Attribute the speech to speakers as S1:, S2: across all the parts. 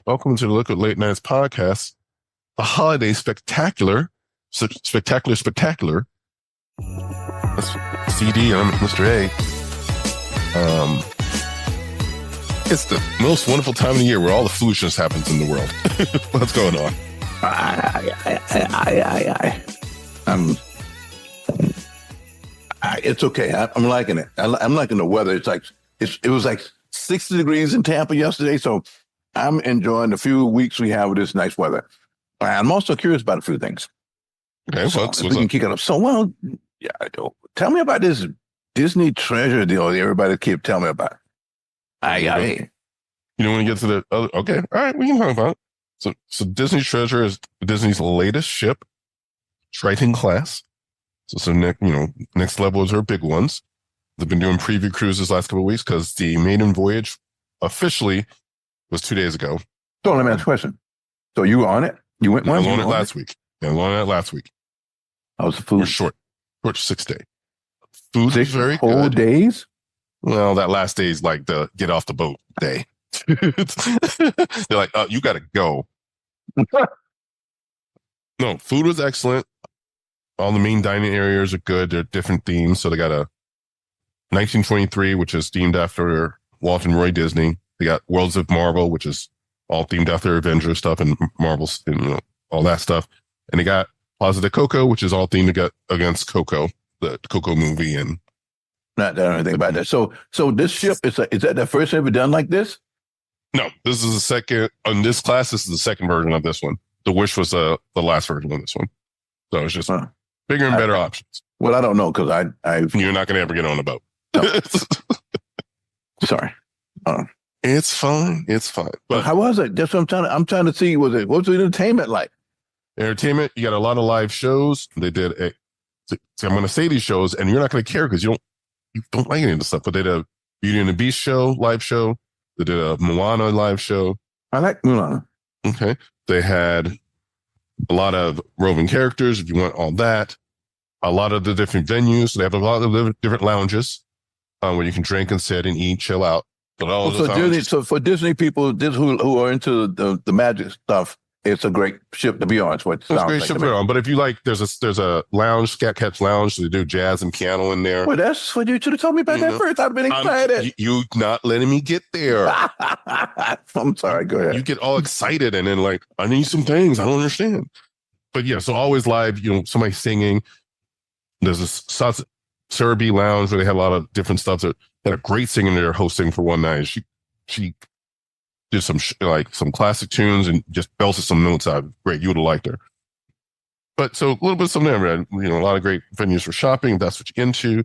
S1: Welcome to the Liquid Late Nights podcast, the holiday spectacular. That's CD. I'm Mr. A. It's the most wonderful time of the year where all the foolishness happens in the world. What's going on?
S2: It's okay. I'm liking it. I'm liking the weather. It was like 60 degrees in Tampa yesterday, so I'm enjoying the few weeks we have with this nice weather. I'm also curious about a few things.
S1: Okay,
S2: so
S1: what's
S2: we can
S1: up?
S2: kick it up. Tell me about this Disney treasure deal that everybody keep telling me about.
S1: You don't want to get to the other? Okay, all right, we can talk about it. So Disney Treasure is Disney's latest ship, Triton Class. So next level is her big ones. They've been doing preview cruises last couple of weeks because the maiden voyage officially was 2 days ago.
S2: So let me ask a question. So you were on it? You went
S1: I
S2: one?
S1: was on it last week. Yeah, I was on it last week.
S2: How's the food?
S1: We're short 6 day. Food is very
S2: whole
S1: good.
S2: Days?
S1: Well, that last day is like the get off the boat day. They're like, oh, you got to go. No, food was excellent. All the main dining areas are good. They're different themes. So they got a 1923, which is themed after Walt and Roy Disney. They got Worlds of Marvel, which is all themed after Avengers stuff and Marvel's, all that stuff. And they got Plaza de Coco, which is all themed against Coco, the Coco movie. And
S2: not done anything about that. So this ship is that the first ever done like this?
S1: No, this is the second on this class. This is the second version of this one. The Wish was the last version of this one. So it's just bigger and better options.
S2: Well, I don't know because
S1: you're not going to ever get on a boat.
S2: No. Sorry.
S1: It's fine.
S2: But how was it? That's what I'm trying to see. What's the entertainment like?
S1: Entertainment. You got a lot of live shows. They did I'm going to say these shows, and you're not going to care because you don't like any of the stuff. But they did a Beauty and the Beast show, live show. They did a Moana live show.
S2: I like Moana.
S1: Okay. They had a lot of roving characters, if you want all that. A lot of the different venues. They have a lot of different lounges where you can drink and sit and eat, chill out.
S2: So for Disney people who are into the magic stuff, it's a great ship to be on. It's a
S1: great ship to be on. But if you like, there's a lounge, Scat Catch Lounge. So they do jazz and piano in there.
S2: Well, that's what you should have told me about that first. I'd have been excited.
S1: You not letting me get there.
S2: I'm sorry. Go ahead.
S1: You get all excited and then like, I need some things. I don't understand. But yeah, so always live, somebody singing. There's a Cerebi Lounge where they had a lot of different stuff. That had a great singer there hosting for one night. She did some classic tunes and just belted some notes out. Great, you would have liked her. But so a little bit of something there, a lot of great venues for shopping if that's what you're into.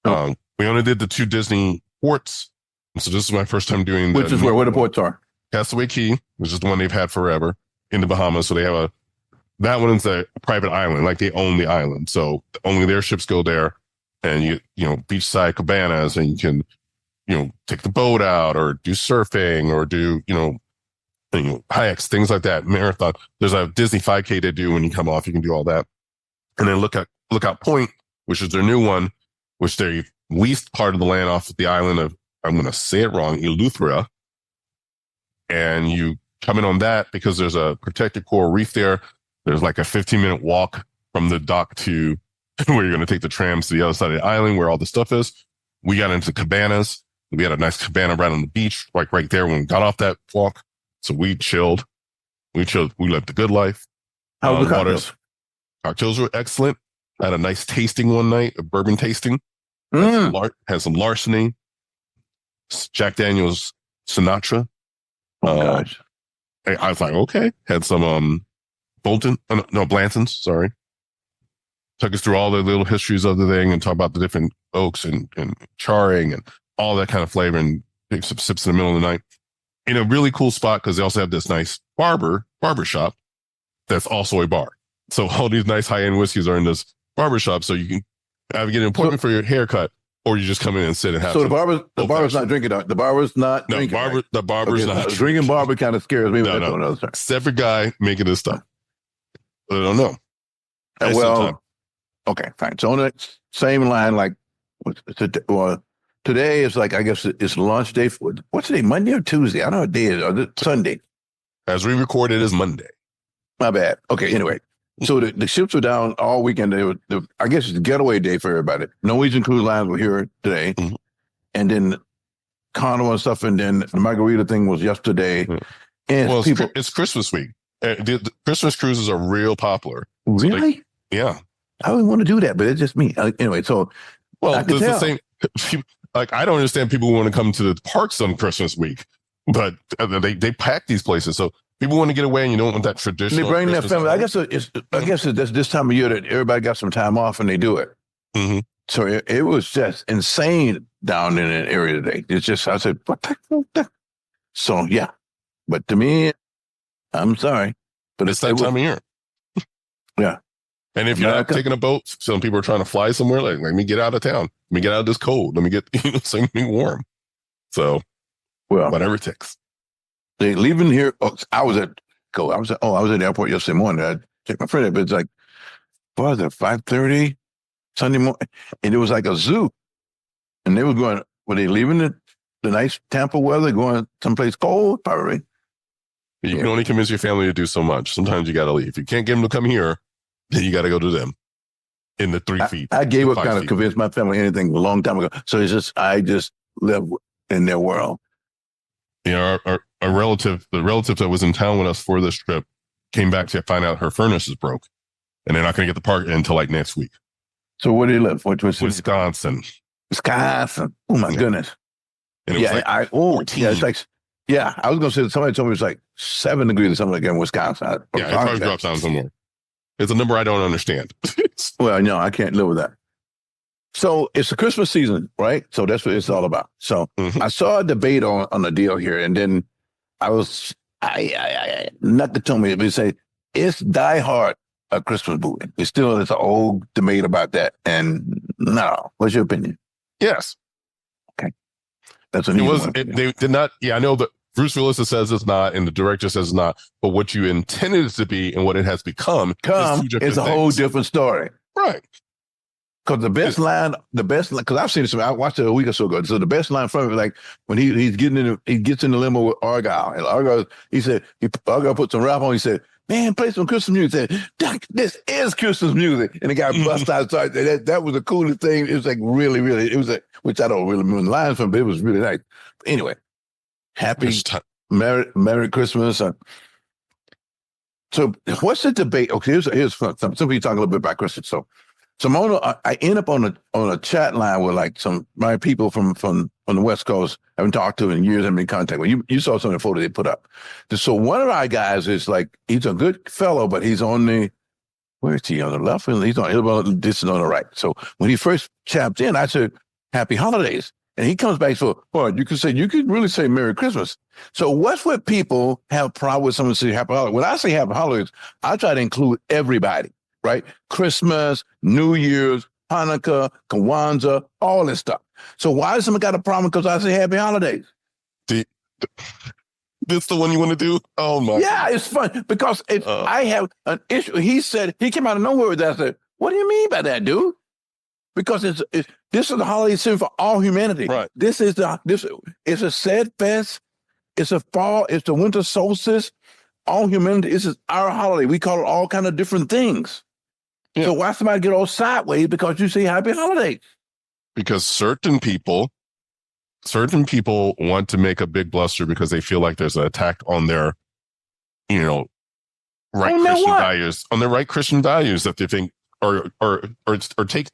S1: We only did the 2 Disney ports, so this is my first time doing.
S2: Which is where the ports are.
S1: Castaway Cay, which is the one they've had forever in the Bahamas. So they have that one is a private island, like they own the island, so only their ships go there. And you beachside cabanas, and you can, take the boat out or do surfing or do, kayaks, things like that. Marathon. There's a Disney 5K they do when you come off. You can do all that. And then Lookout Point, which is their new one, which they leased part of the land off of the island of, I'm going to say it wrong, Eleuthera. And you come in on that because there's a protected coral reef there. There's like a 15-minute walk from the dock to where you're going to take the trams to the other side of the island where all the stuff is. We got into cabanas. We had a nice cabana right on the beach, like right there when we got off that walk. So we chilled. We lived the good life.
S2: How were the cocktails?
S1: Cocktails were excellent. I had a nice tasting one night, a bourbon tasting. Had some Larceny. Jack Daniel's Sinatra.
S2: Gosh.
S1: I was like, okay. Had some Blanton's, sorry. Took us through all the little histories of the thing and talk about the different oaks and charring and all that kind of flavor and take some sips in the middle of the night. In a really cool spot because they also have this nice barber shop that's also a bar. So all these nice high-end whiskeys are in this barber shop. So you can either get an appointment for your haircut or you just come in and sit and have
S2: So the barber's not drinking. The barber's not drinking.
S1: The barber's not
S2: drinking. Barber kind of scares me.
S1: No. Separate guy making this stuff. I don't know.
S2: Okay, fine. So on the same line, like today is like, I guess it's launch day. What's today? Monday or Tuesday? I don't know what day it is. Or Sunday.
S1: As we record, it is Monday.
S2: My bad. Okay, anyway. So the ships were down all weekend. I guess it's a getaway day for everybody. Norwegian Cruise Lines were here today.
S1: Mhm.
S2: And then Carnival and stuff, and then the margarita thing was yesterday.
S1: Mhm.
S2: And
S1: Well,
S2: people
S1: it's Christmas week. The Christmas cruises are real popular.
S2: really,
S1: Yeah.
S2: I wouldn't want to do that, but it's just me. Anyway, so
S1: Well,
S2: I can
S1: it's the
S2: tell.
S1: same. Like, I don't understand people who want to come to the parks on Christmas week, but they pack these places. So people want to get away, and you don't want that
S2: They
S1: traditional.
S2: bring their
S1: Christmas
S2: family. I
S1: event.
S2: guess it's this time of year that everybody got some time off and they do it.
S1: Mhm.
S2: So it was just insane down in that area today. It's just, I said, what the? So yeah, but to me, I'm sorry, but
S1: It's that time of year.
S2: Yeah.
S1: And if you're not
S2: America.
S1: taking a boat, some people are trying to fly somewhere. Like, let me get out of town. Let me get out of this cold. Let me get something warm. So,
S2: Well,
S1: whatever it takes.
S2: they leaving here. Oh, I was at the airport yesterday morning. I checked my friend, but it's like, what was it, 5:30 Sunday morning, and it was like a zoo, and they were going. Were they leaving the nice Tampa weather, going someplace cold? Probably.
S1: You can only convince your family to do so much. Sometimes you got to leave. If you can't get them to come here, then you got to go to them in the 3 feet.
S2: I gave up
S1: 5
S2: kind of
S1: feet.
S2: convinced my family anything a long time ago. So it's just I just live in their world.
S1: You know, our relative, the relative that was in town with us for this trip, came back to find out her furnace is broke, and they're not going to get the part until like next week.
S2: So where do you live? Which was
S1: Wisconsin.
S2: Wisconsin. Oh my goodness.
S1: And it was like 14.
S2: it's like I was gonna say somebody told me it was like 7 degrees or something like that in Wisconsin.
S1: Yeah, it probably drops down somewhere. It's a number I don't understand.
S2: Well, no, I can't live with that. So it's the Christmas season, right? So that's what it's all about. So
S1: Mhm.
S2: I saw a debate on the deal here, and then I nothing told me to say it's Die Hard a Christmas movie. It's an old debate about that. And no, what's your opinion?
S1: Yes.
S2: That's an
S1: It
S2: easy
S1: was.
S2: one.
S1: They did not. Yeah, I know that Bruce Willis says it's not, and the director says it's not. But what you intended it to be and what it has become is two different
S2: It's a whole
S1: things.
S2: different story.
S1: Right.
S2: Because because I've seen it. I watched it a week or so ago. So the best line from it was like when he gets in the limo with Argyle, and Argyle put some rap on. He said, "Man, play some Christmas music." He said, "Doc, this is Christmas music," and the guy bust out. That was the coolest thing. It was like really, really. It was which I don't really remember the lines from, but it was really nice. Anyway, happy Merry Christmas. So what's the debate? Okay, here's something. Some people talk a little bit about Christmas. So I end up on a chat line with like my people from the West Coast. I haven't talked to in years. Haven't been in contact with. You saw some of the photos they put up. So one of our guys is like, he's a good fellow, but he's on the, where is he, on the left? And this is on the right. So when he first chapped in, I said, "Happy Holidays." And he comes back, so, well, you could really say Merry Christmas. So what's what people have problem with someone saying Happy Holidays? When I say Happy Holidays, I try to include everybody, right? Christmas, New Year's, Hanukkah, Kwanzaa, all this stuff. So why does someone got a problem because I say Happy Holidays?
S1: This the one you want to do? Oh my!
S2: Yeah, it's fun because I have an issue. He came out of nowhere with that. I said, "What do you mean by that, dude?" Because this is the holiday season for all humanity.
S1: Right.
S2: This it's a sad fest. It's a fall. It's the winter solstice. All humanity. This is our holiday. We call it all kind of different things. Yeah. So why somebody get all sideways because you say Happy Holidays?
S1: Because certain people want to make a big bluster because they feel like there's an attack on their, Christian values, on their right Christian values that they think or take.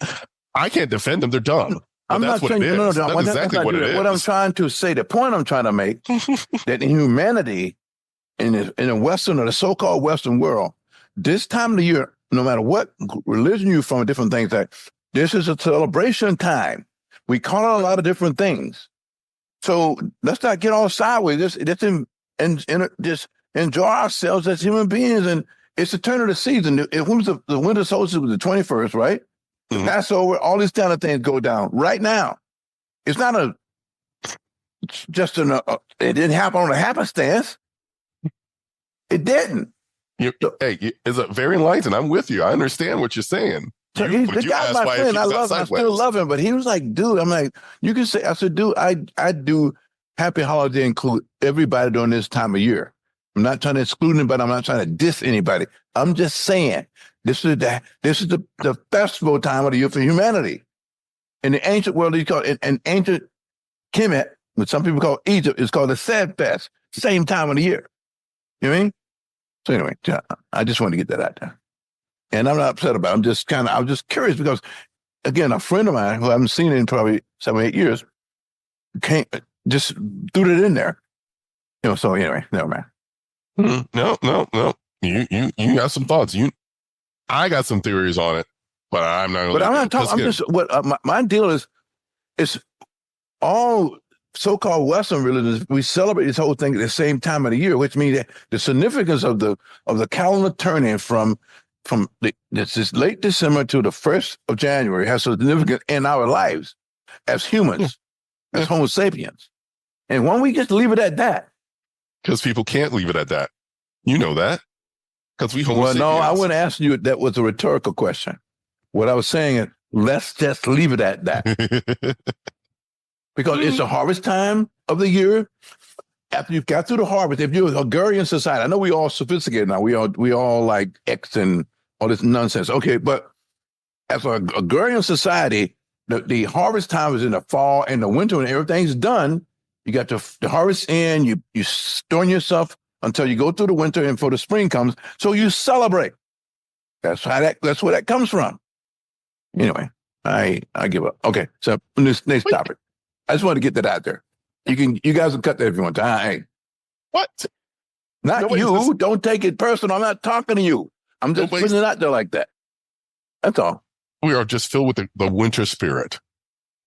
S1: I can't defend them. They're dumb.
S2: I'm not saying no.
S1: That's exactly what it is.
S2: What I'm trying to say, the point I'm trying to make, that in humanity, in the Western or the so-called Western world, this time of the year, no matter what religion you're from, different things, that this is a celebration time. We call it a lot of different things. So let's not get all sideways. Just enjoy ourselves as human beings. And it's the turn of the season. It was the winter solstice was the 21st, right? The Passover, all these kind of things go down right now. It's not it didn't happen on a happenstance. It didn't.
S1: It's a very enlightened. I'm with you. I understand what you're saying.
S2: So the guy's my friend. I still love him, but he was like, dude, I'm like, you can say, I said, dude, I do Happy Holiday include everybody during this time of year. I'm not trying to exclude anybody. I'm not trying to diss anybody. I'm just saying this is the festival time of the year for humanity. In the ancient world, you call it in ancient Kemet, what some people call Egypt, is called the Sad Fest. Same time of the year. You know what I mean? So anyway, I just want to get that out there. And I'm not upset about it. I was just curious because, again, a friend of mine who I haven't seen in probably 7 or 8 years just threw it in there. You know, so anyway, never mind.
S1: No. You got some thoughts. I got some theories on it, but I'm not.
S2: But I'm not talking. I'm just what my deal is. It's all so-called Western religions. We celebrate this whole thing at the same time of the year, which means that the significance of the calendar turning from this late December to the 1st of January has significance in our lives as humans, as Homo sapiens. And when we just leave it at that.
S1: Because people can't leave it at that. You know that. Because we Homo sapiens.
S2: No, I wouldn't ask you. That was a rhetorical question. What I was saying is, let's just leave it at that. Because it's the harvest time of the year. After you've got through the harvest, if you're an agrarian society, I know we all sophisticated now. We all like X and all this nonsense. Okay, but as an agrarian society, the harvest time is in the fall and the winter when everything's done. You got the harvest in, you storing yourself until you go through the winter and before the spring comes. So you celebrate. That's where that comes from. Anyway, I give up. Okay, so next topic. I just want to get that out there. You guys can cut that if you want to. Hey.
S1: What?
S2: Not you. Don't take it personal. I'm not talking to you. I'm just putting it out there like that. That's all.
S1: We are just filled with the winter spirit.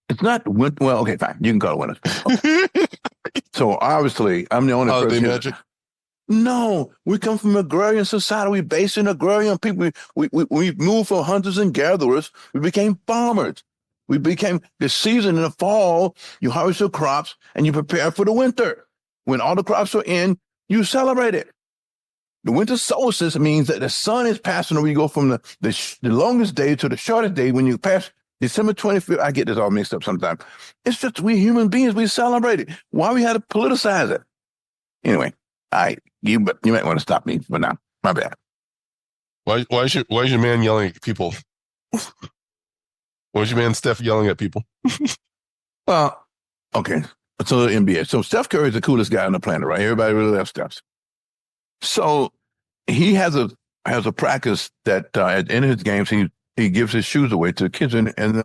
S2: It's not winter. Well, okay, fine. You can call it winter spirit. Okay. So obviously, I'm the only person.
S1: Magic?
S2: No, we come from agrarian society. We based in agrarian people. We moved from hunters and gatherers. We became farmers. We became the season in the fall. You harvest your crops and you prepare for the winter. When all the crops are in, you celebrate it. The winter solstice means that the sun is passing over. You go from the longest day to the shortest day. When you pass December 25th, I get this all mixed up sometimes. It's just we human beings, we celebrate it. Why we had to politicize it? Anyway, you might want to stop me for now. My bad.
S1: Why is your man yelling at people? Why is your man Steph yelling at people?
S2: Well, okay. So the NBA. So Steph Curry is the coolest guy on the planet, right? Everybody really loves Steph. So he has a practice that at the end of his games, he gives his shoes away to the kids and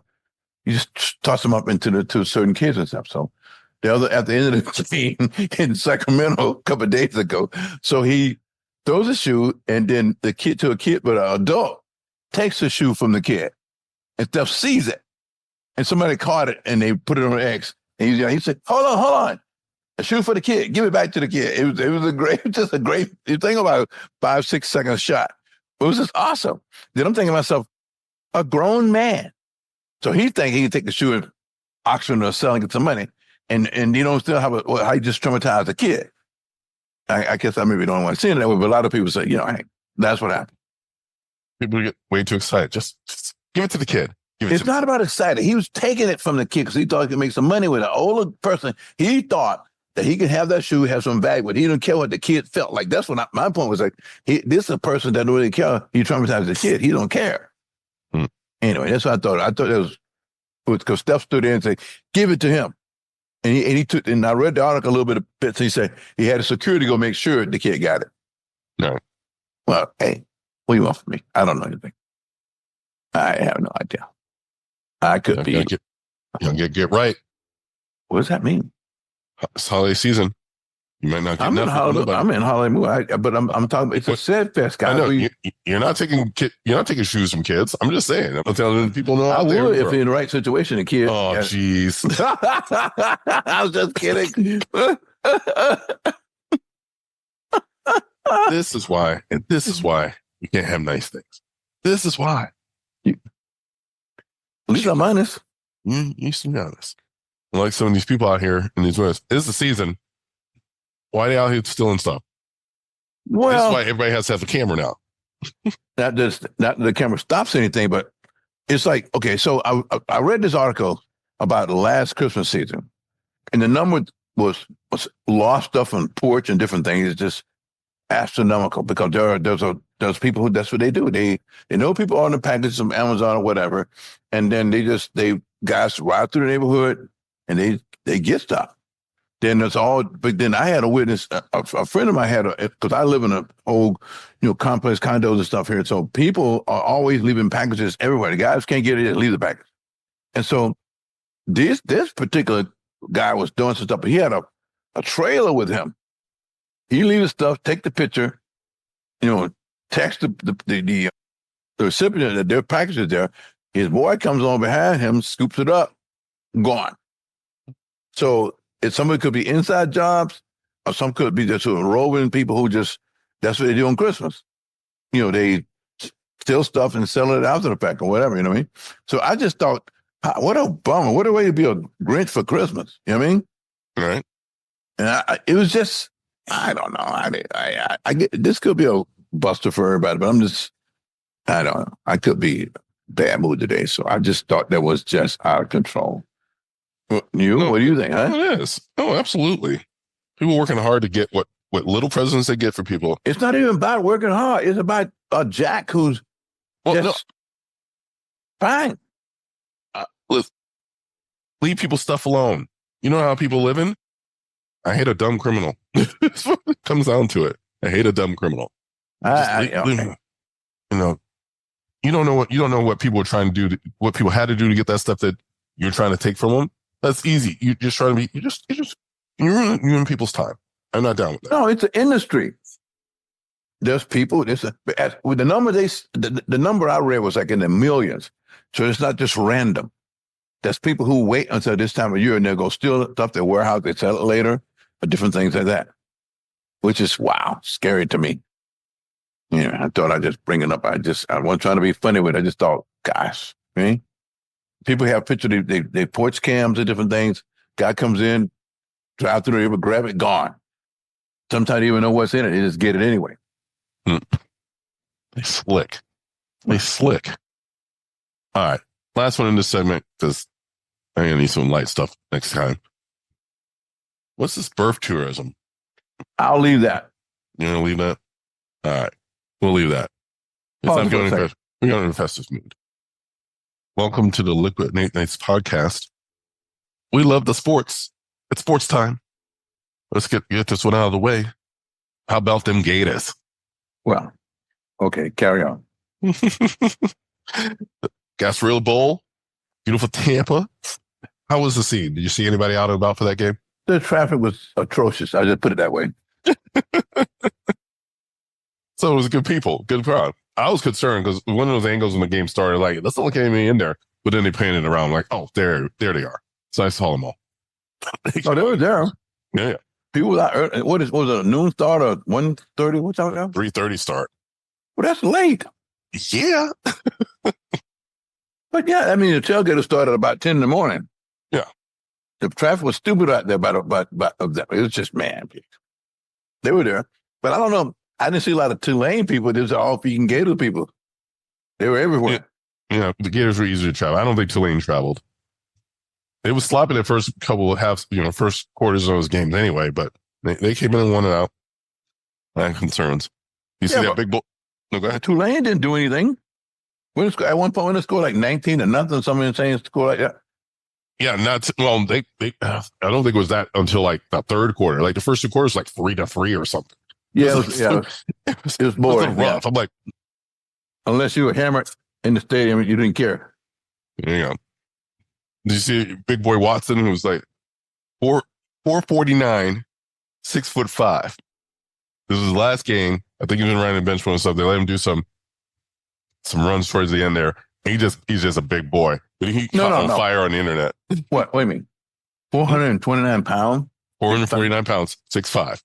S2: he just toss them up to certain kids and stuff. So at the end of the game in Sacramento a couple of days ago, so he throws a shoe and then but an adult takes the shoe from the kid and Steph sees it and somebody caught it and they put it on X and he said, hold on. A shoe for the kid. Give it back to the kid. It was a great thing about a 5-6 second shot. It was just awesome. Then I'm thinking to myself, a grown man. So he think he can take the shoe and auction or sell and get some money. And you don't still have how you just traumatize a kid. I guess I maybe don't want to see it that way, but a lot of people say, hey, that's what happened.
S1: People get way too excited. Just give it to the kid.
S2: It's not about excited. He was taking it from the kid because he thought he could make some money with an older person. He thought that he could have that shoe, have some value, but he didn't care what the kid felt like. That's what my point was like. This is a person that don't really care. He traumatized the kid. He don't care. Anyway, that's what I thought. I thought it was because Steph stood there and said, give it to him. And he took, and I read the article a little bit of bits. He said he had a security go make sure the kid got it.
S1: No.
S2: Well, hey, what do you want from me? I don't know anything. I have no idea. I could be.
S1: Get right.
S2: What does that mean?
S1: It's holiday season. You might not get
S2: I'm in holiday mood, but I'm talking. It's a sad fest, guys.
S1: I know you're not taking shoes from kids. I'm just saying. I'm telling people know.
S2: I would if in the right situation, a kid.
S1: Oh, jeez.
S2: I was just kidding.
S1: This is why you can't have nice things. This is why.
S2: At least I'm honest.
S1: You should be honest. Like some of these people out here in these West, it's the season. Why are they out here stealing stuff?
S2: Well,
S1: that's why everybody has to have a camera now.
S2: Not the camera stops anything, but it's like, okay, so I read this article about the last Christmas season, and the number was lost stuff on porch and different things. It's just astronomical because there's people who that's what they do. They know people on the package from Amazon or whatever, and then they guys ride through the neighborhood and they get stuff. Then there's all, but then I had a witness, a friend of mine had because I live in a old, complex condos and stuff here. So people are always leaving packages everywhere. The guys can't get it, just leave the package. And so this particular guy was doing some stuff, but he had a trailer with him. He leave his stuff, take the picture, text the recipient that their package is there. His boy comes on behind him, scoops it up, gone. So if somebody could be inside jobs, or some could be just sort of roving people who just, that's what they do on Christmas. They steal stuff and sell it after the fact or whatever, you know what I mean? So I just thought, what a bummer. What a way to be a Grinch for Christmas. You know what I mean?
S1: Right.
S2: And it was just, I don't know. I get, this could be a buster for everybody, but I don't know. I could be bad mood today. So I just thought that was just out of control. What do you think, huh?
S1: It is. Oh, absolutely. People working hard to get what little presents they get for people.
S2: It's not even about working hard. It's about a Jack who's fine.
S1: Leave people's stuff alone. You know how people live in? I hate a dumb criminal. That's what it comes down to it. I hate a dumb criminal. You don't know what people were trying to do, what people had to do to get that stuff that you're trying to take from them. That's easy. You're just trying to be. You're ruining people's time. I'm not down with that.
S2: No, it's an industry. There's people. With the number the number I read was like in the millions. So it's not just random. There's people who wait until this time of year and they'll go steal stuff their warehouse. They sell it later, or different things like that. Which is scary to me. I thought I'd just bring it up. I wasn't trying to be funny with it. I just thought, gosh, right? People have pictures, they porch cams and different things. Guy comes in, drive through the river, grab it, gone. Sometimes they even know what's in it. They just get it anyway.
S1: They slick. All right. Last one in this segment, because I'm going to need some light stuff next time. What's this birth tourism?
S2: I'll leave that.
S1: You're going to leave that? All right. We'll leave that. It's time we're going in a festive mood. Welcome to the Liquid Nate Nights podcast. We love the sports. It's sports time. Let's get this one out of the way. How about them Gators?
S2: Well, okay, carry on.
S1: Gasparilla Bowl, beautiful Tampa. How was the scene? Did you see anybody out and about for that game?
S2: The traffic was atrocious. I just put it that way.
S1: So it was good people, good crowd. I was concerned because one of those angles when the game started, like, let's not look anybody in there. But then they painted around like, oh, there they are. So I saw them all.
S2: Oh, they were there.
S1: Yeah.
S2: People was out early. Was it a noon start or 1:30? What's out there?
S1: 3:30 start.
S2: Well, that's late.
S1: Yeah.
S2: But yeah, I mean, the tailgate started about 10 in the morning.
S1: Yeah.
S2: The traffic was stupid out there, but it was just, man, they were there. But I don't know. I didn't see a lot of Tulane people. There's all vegan Gator people. They were everywhere.
S1: Yeah, the Gators were easy to travel. I don't think Tulane traveled. It was sloppy the first couple of halves, first quarters of those games anyway, but they came in and won it out. I have concerns. You see that big bull? No, go ahead.
S2: Tulane didn't do anything. At one point, when they scored like 19-0, somebody saying score like that.
S1: Yeah, I don't think it was that until like the third quarter. Like the first two quarters, like 3-3 or something.
S2: Yeah, it was boring.
S1: Rough. Yeah. I'm like,
S2: unless you were hammered in the stadium, you didn't care.
S1: Yeah. Did you see Big Boy Watson, who was like 4'49", 6'5"? This was his last game. I think he was riding the bench for himself. They let him do some runs towards the end there. He's just a big boy. But he caught on fire on the internet.
S2: What do you mean? 429 pounds?
S1: 449 pounds, 6'5".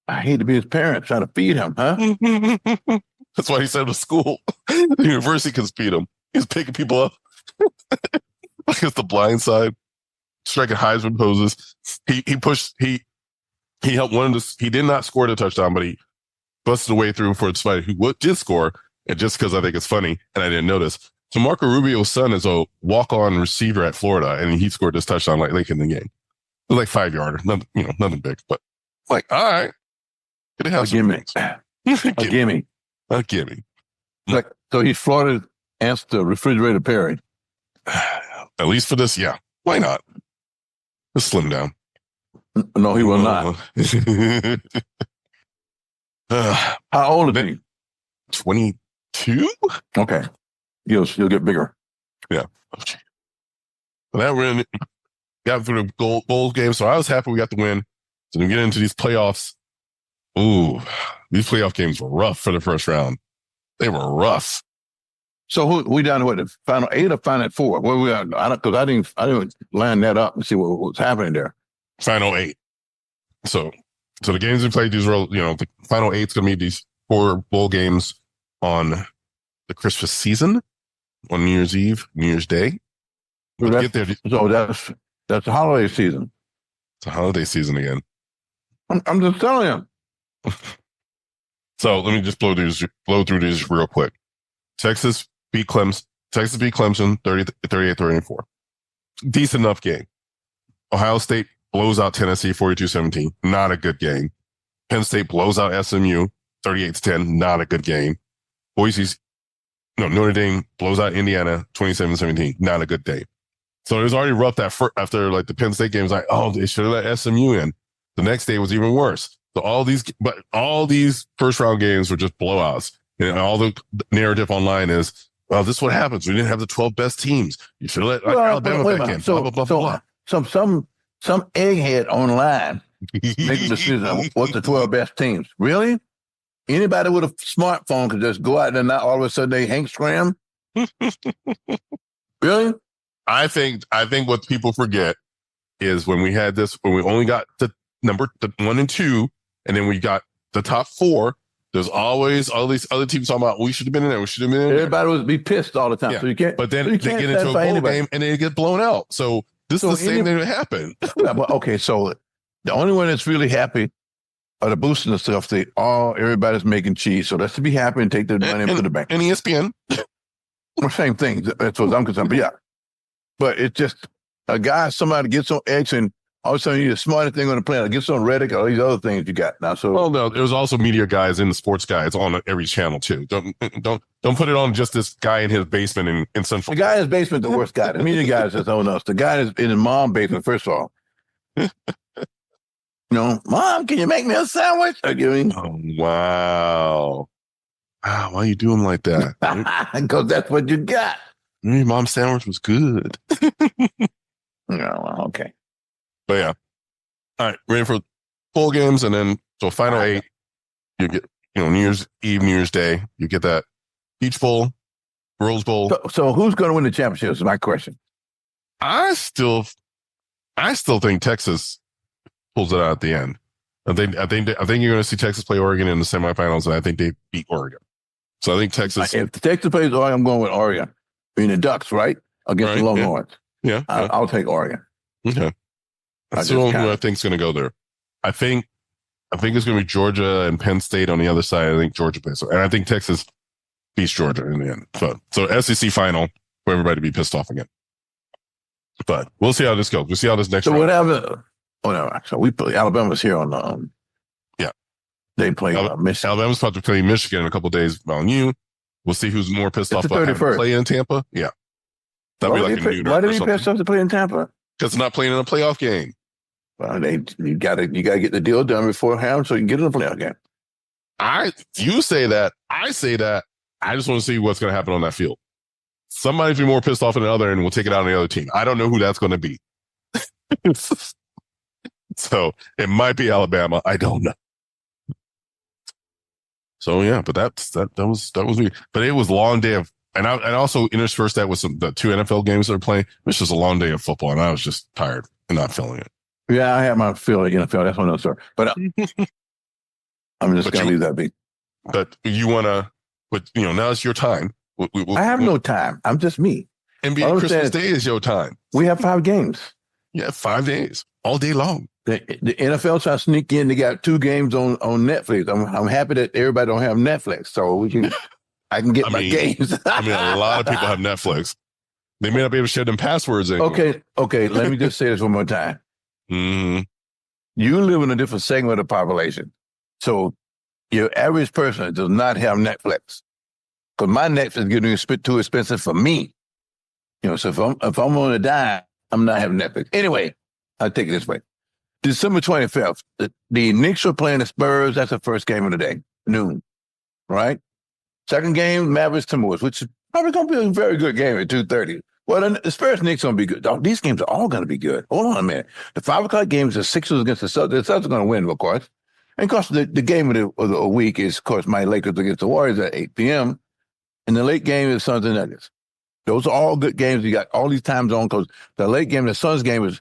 S2: I hate to be his parent trying to feed him, huh?
S1: That's why he said to school. The university can feed him. He's picking people up. Like it's the blind side. Striking Heisman poses. He helped he did not score the touchdown, but he busted away through for somebody who did score. And just because I think it's funny and I didn't notice. So Marco Rubio's son is a walk-on receiver at Florida, and he scored this touchdown like late in the game. It was like 5-yarder. Nothing big, but like, all right. Could have
S2: A
S1: some
S2: gimme.
S1: wins.
S2: A gimme.
S1: A gimme.
S2: Like, so he's Florida answer to Refrigerator Perry.
S1: At least for this, yeah. Why not? Just slim down.
S2: No, he will not. How old is he?
S1: 22?
S2: Okay. He'll get bigger.
S1: Yeah. Okay. Well, that really got through the bowl game, so I was happy we got the win. So we get into these playoffs. Ooh, these playoff games were rough for the first round. They were rough.
S2: So we down to what, the final 8 or final 4? Where we at? I didn't line that up and see what was happening there.
S1: Final 8. So the games we played, these were, the final 8's going to be these 4 bowl games on the Christmas season, on New Year's Eve, New Year's Day.
S2: So that's the holiday season.
S1: It's a holiday season again.
S2: I'm just telling you.
S1: So let me just blow through these real quick. Texas beat Clemson 38-34. Decent enough game. Ohio State blows out Tennessee 42-17. Not a good game. Penn State blows out SMU 38-10. Not a good game. Notre Dame blows out Indiana 27-17. Not a good day. So it was already rough after like the Penn State game was like, oh, they should have let SMU in. The next day was even worse. So all these first round games were just blowouts. And all the narrative online is, well, this is what happens. We didn't have the 12 best teams. You should have let Alabama back in.
S2: So,
S1: blah, blah, blah, blah.
S2: Some egghead online making the decision on what's the 12 best teams. Really? Anybody with a smartphone could just go out there and now all of a sudden they Hank Scram? Really?
S1: I think what people forget is when we only got the 1 and 2, and then we got the top 4. There's always all these other teams talking about we should have been in there. We should have been in there.
S2: Everybody would be pissed all the time. Yeah. So you can't.
S1: But then they get into a bowl game and they get blown out. So this is the same thing that happened.
S2: Okay, so the only one that's really happy are the boosting and stuff. Everybody's making cheese. So let's be happy and take the money to the bank.
S1: And ESPN.
S2: Same thing. That's what I'm concerned. But yeah. But it's just somebody gets on X and all of a sudden you're the smartest thing on the planet. Gets on Reddit, all these other things you got now. So
S1: no, there's also media guys and sports guys on every channel too. Don't put it on just this guy in his basement in Central.
S2: The guy in his basement, the worst guy. The media guy is his own else. The guy is in his mom's basement, first of all. Mom, can you make me a sandwich?
S1: Oh, wow. Why are you doing like that?
S2: Because that's what you got.
S1: Your mom's sandwich was good.
S2: Well, okay.
S1: But yeah. All right. Ready for bowl games. And then, so final 8, you get, New Year's Eve, New Year's Day, you get that Peach Bowl, Rose Bowl.
S2: So who's going to win the championship is my question.
S1: I still think Texas pulls it out at the end. I think you're going to see Texas play Oregon in the semifinals, and I think they beat Oregon. So I think Texas.
S2: If Texas plays Oregon, I'm going with Oregon. I mean, the Ducks, right? Against the Longhorns.
S1: Yeah.
S2: I'll take Oregon.
S1: Okay. That's the only who I think is going to go there. I think it's going to be Georgia and Penn State on the other side. I think Georgia plays. And I think Texas beats Georgia in the end. So SEC final for everybody to be pissed off again. But we'll see how this goes. We'll see how this next round.
S2: So what happened? Oh, no. So we play Alabama's here on
S1: yeah.
S2: They play Michigan.
S1: Alabama's about to play Michigan in a couple of days on you. We'll see who's more pissed off about having to play in Tampa. Yeah. That'd be like a new.
S2: Why did he pissed off to play in Tampa?
S1: Because they're not playing in a playoff game.
S2: Well, you gotta get the deal done beforehand so you can get in the playoff game.
S1: You say that. I say that. I just want to see what's going to happen on that field. Somebody's be more pissed off than the other, and we'll take it out on the other team. I don't know who that's going to be. So it might be Alabama. I don't know. So yeah, but that was weird. But it was a long day of, and I also interspersed that with the 2 NFL games that are playing. It was just a long day of football, and I was just tired and not feeling it.
S2: Yeah, I had my feeling NFL. That's one of those stories. But I'm just going to leave that be.
S1: But you want to, now it's your time.
S2: I have no time. I'm just me.
S1: NBA Christmas Day is your time.
S2: We have 5 games.
S1: Yeah, 5 days, all day long.
S2: The NFL trying to sneak in. They got 2 games on Netflix. I'm happy that everybody don't have Netflix, so I can get my games.
S1: A lot of people have Netflix. They may not be able to share them passwords anymore.
S2: Okay. Let me just say this one more time.
S1: Mm-hmm.
S2: You live in a different segment of the population, so your average person does not have Netflix. Because my Netflix is getting too expensive for me. So if I'm on a dime, I'm not having Netflix. Anyway, I'll take it this way. December 25th, the Knicks are playing the Spurs. That's the first game of the day, noon, right? Second game, Mavericks Timberwolves, which is probably going to be a very good game at 2:30. Well, the Spurs Knicks going to be good. These games are all going to be good. Hold on a minute. The 5 o'clock games, the Sixers against the Celtics. The Celtics are going to win, of course. And of course, the game of the week is, of course, my Lakers against the Warriors at 8 p.m. And the late game is Suns and Nuggets. Those are all good games. You got all these time zones because the late game, the Suns game is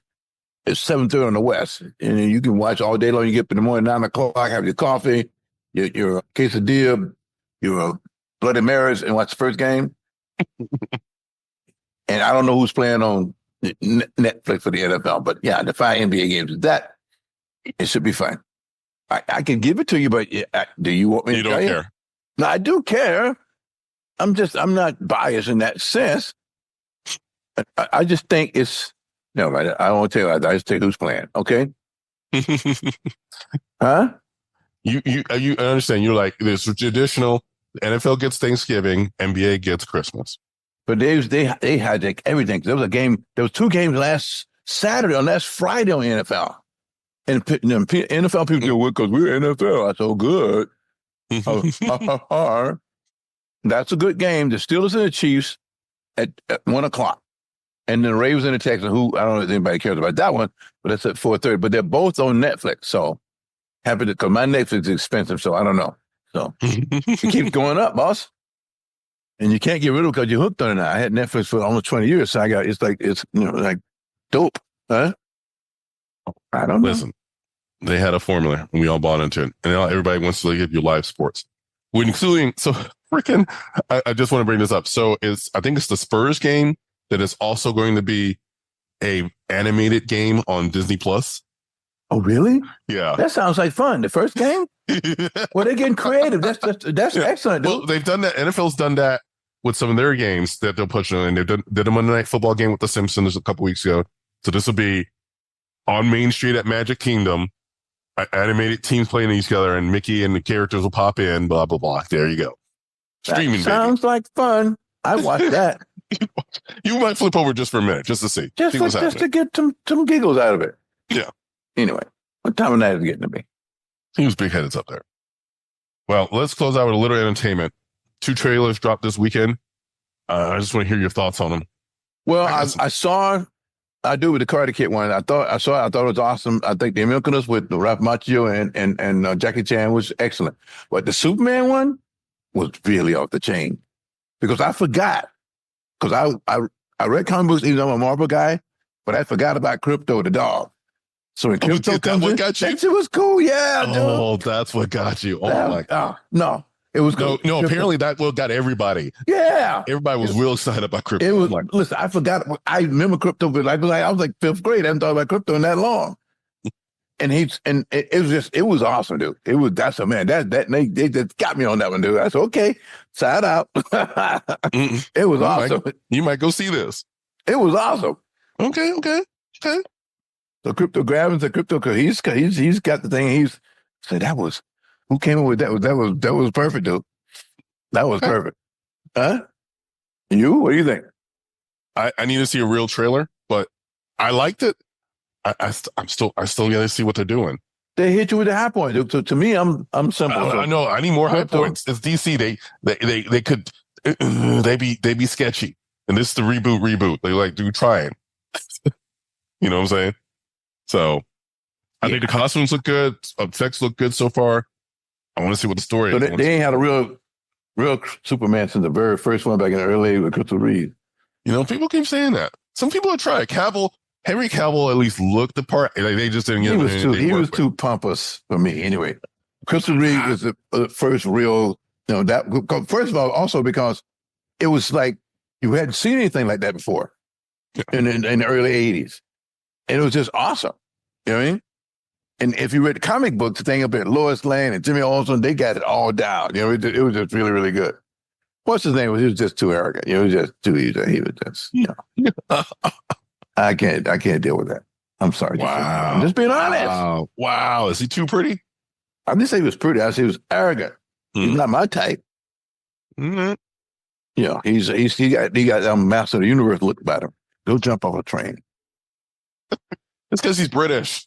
S2: 7:30 on the West. And you can watch all day long. You get up in the morning, 9 o'clock, have your coffee, your quesadilla, your Bloody Marys, and watch the first game. And I don't know who's playing on Netflix for the NFL, but yeah, the 5 NBA games is that. It should be fun. I can give it to you, but do you want me to tell you? You don't care. No, I do care. I'm not biased in that sense. I just think it's, no, I don't want to tell you. I just tell you who's playing, okay? Huh?
S1: I understand. You're like, there's traditional, NFL gets Thanksgiving, NBA gets Christmas.
S2: But they hijacked everything. There was 2 games last Friday on NFL. And NFL people go, well, because we're NFL. That's so good. That's a good game. The Steelers and the Chiefs at 1 o'clock. And the Ravens and the Texans, who I don't know if anybody cares about that one, but that's at 4:30. But they're both on Netflix. So happy to, because my Netflix is expensive, so I don't know. So it keeps going up, boss. And you can't get rid of it because you're hooked on it now. I had Netflix for almost 20 years, so it's like dope. Huh? I don't know.
S1: Listen, they had a formula and we all bought into it. And now everybody wants to give you live sports. Including, so freaking, I just want to bring this up. So I think it's the Spurs game that is also going to be a animated game on Disney Plus.
S2: Oh, really?
S1: Yeah.
S2: That sounds like fun. The first game? Well, they're getting creative. That's excellent, dude.
S1: Well, they've done that. NFL's done that with some of their games that they'll push on. And they did a Monday Night Football game with the Simpsons a couple weeks ago. So this will be on Main Street at Magic Kingdom. Animated teams playing each other, and Mickey and the characters will pop in, blah, blah, blah. There you go. Streaming,
S2: sounds like fun. I watch that.
S1: You might flip over just for a minute, just to see.
S2: Just to get some giggles out of it.
S1: Yeah.
S2: Anyway, what time of night is it getting to be?
S1: Seems big headeds up there. Well, let's close out with a little entertainment. 2 trailers dropped this weekend. I just want to hear your thoughts on them.
S2: Well, I do with the Karate Kid one. I thought it was awesome. I think the Americanus with Ralph Macchio and Jackie Chan was excellent. But the Superman one was really off the chain because I forgot. Because I read comic books, even though I'm a Marvel guy, but I forgot about Crypto the dog. So when Crypto comes in, that shit was cool. Yeah, dude.
S1: Oh, that's what got you. Oh my God.
S2: No. It was
S1: no. Apparently, that got everybody.
S2: Yeah,
S1: everybody was real excited about Crypto.
S2: It was listen. I forgot. I remember Crypto, but I was like 5th grade. I haven't thought about Crypto in that long. And it was awesome, dude. They just got me on that one, dude. I said, okay, side out. It was awesome.
S1: You might go see this.
S2: It was awesome.
S1: Okay.
S2: So Crypto grabs the Crypto because he's got the thing. He's said that was. Who came up with that? That was perfect, dude. That was perfect. Huh? You? What do you think?
S1: I need to see a real trailer, but I liked it. I still gotta see what they're doing.
S2: They hit you with the high point, dude. So to me, I'm simple.
S1: I know. I need more high points. It's DC. They could they be sketchy, and this is the reboot. They do trying. You know what I'm saying? So I think the costumes look good. Effects look good so far. I want to see what the story is.
S2: They ain't had a real Superman since the very first one back in the early '80s with Christopher Reeve.
S1: You know, people keep saying that. Some people have tried. Henry Cavill at least looked the part. They just didn't get it.
S2: He was too pompous for me. Anyway, Christopher Reeve was the first real. That first of all, also because it was like you hadn't seen anything like that before in the early '80s, and it was just awesome. You know what I mean? And if you read the comic books, the thing up at Lois Lane and Jimmy Olsen, they got it all down. You know, it was just really, really good. What's his name? He was just too arrogant. He was just too easy. He was just, I can't deal with that. I'm sorry.
S1: Wow.
S2: I'm just being honest.
S1: Wow. Is he too pretty?
S2: I didn't say he was pretty. I said he was arrogant. He's not my type.
S1: Mm-hmm.
S2: You know, he got master of the universe look about him. Go jump off a train.
S1: It's because he's British.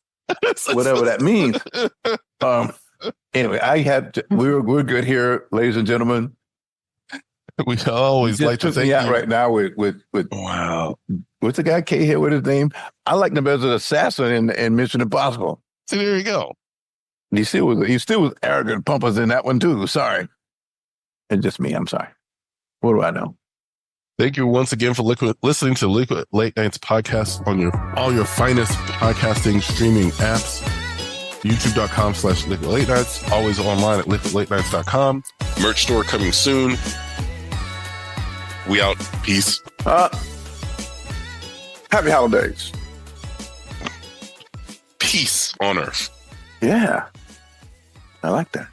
S2: Whatever that means. Anyway, we're good here, ladies and gentlemen.
S1: We always like to thank
S2: you
S1: you.
S2: Right now with
S1: Wow.
S2: What's the guy K here with his name? I like him as an assassin in Mission Impossible.
S1: See, there you go.
S2: He still was arrogant pumpers in that one too. Sorry. It's just me. I'm sorry. What do I know?
S1: Thank you once again for listening to Liquid Late Nights podcast on all your finest podcasting streaming apps. YouTube.com/Liquid Late Nights. Always online at liquidlatenights.com. Merch store coming soon. We out. Peace.
S2: Happy holidays.
S1: Peace on earth.
S2: Yeah. I like that.